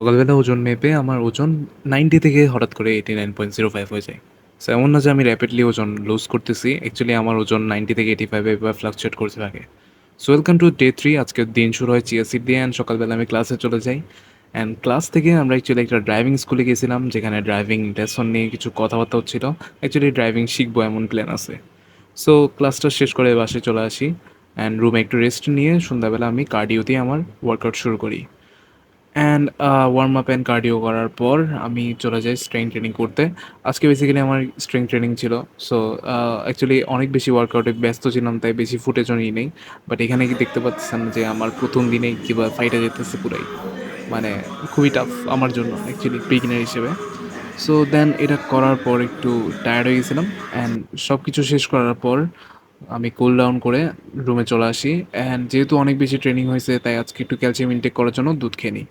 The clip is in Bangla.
সকালবেলা ওজন মেপে আমার ওজন 90 থেকে হঠাৎ করে 89.05 হয়ে যায়। সো এমন না যে আমি র‍্যাপিডলি ওজন লুজ করতেছি। অ্যাকচুয়ালি আমার ওজন 90 থেকে 85 এভাবে ফ্লাকচুয়েট করতে থাকে। So welcome to day 3। আজকের দিন শুরু হয় চিয়া সিড দিয়ে অ্যান্ড সকালবেলা আমি ক্লাসে চলে যাই। অ্যান্ড ক্লাস থেকে আমরা অ্যাকচুয়ালি একটা ড্রাইভিং স্কুলে গেছিলাম, যেখানে ড্রাইভিং লেসন নিয়ে কিছু কথাবার্তা হচ্ছিল। অ্যাকচুয়ালি ড্রাইভিং শিখবো এমন প্ল্যান আছে। সো ক্লাসটা শেষ করে বাসায় চলে আসি অ্যান্ড রুমে একটু রেস্ট নিয়ে সন্ধ্যাবেলা আমি কার্ডিও দিয়ে আমার ওয়ার্কআউট শুরু করি। And warm up and cardio করার পর আমি চলে যাই স্ট্রেংথ ট্রেনিং করতে। আজকে বেসিক্যালি আমার স্ট্রেংথ ট্রেনিং ছিল। সো অ্যাকচুয়ালি অনেক বেশি ওয়ার্কআউটে ব্যস্ত ছিলাম, তাই বেশি ফুটেজও নিই নাই। বাট এখানে কি দেখতে পাচ্ছেন যে আমার ১ম দিনেই কিভাবে ফাইটে যেতেছে পুরাই। মানে খুবই টাফ আমার জন্য অ্যাকচুয়ালি বিগিনার হিসেবে। সো দেন এটা করার পর একটু টায়ার্ড হয়ে গেছিলাম অ্যান্ড সব কিছু শেষ করার পর আমি কুল ডাউন করে রুমে চলে আসি। অ্যান্ড যেহেতু অনেক বেশি ট্রেনিং হয়েছে, তাই আজকে একটু ক্যালসিয়াম ইনটেক করার জন্য দুধ খেয়ে নিই।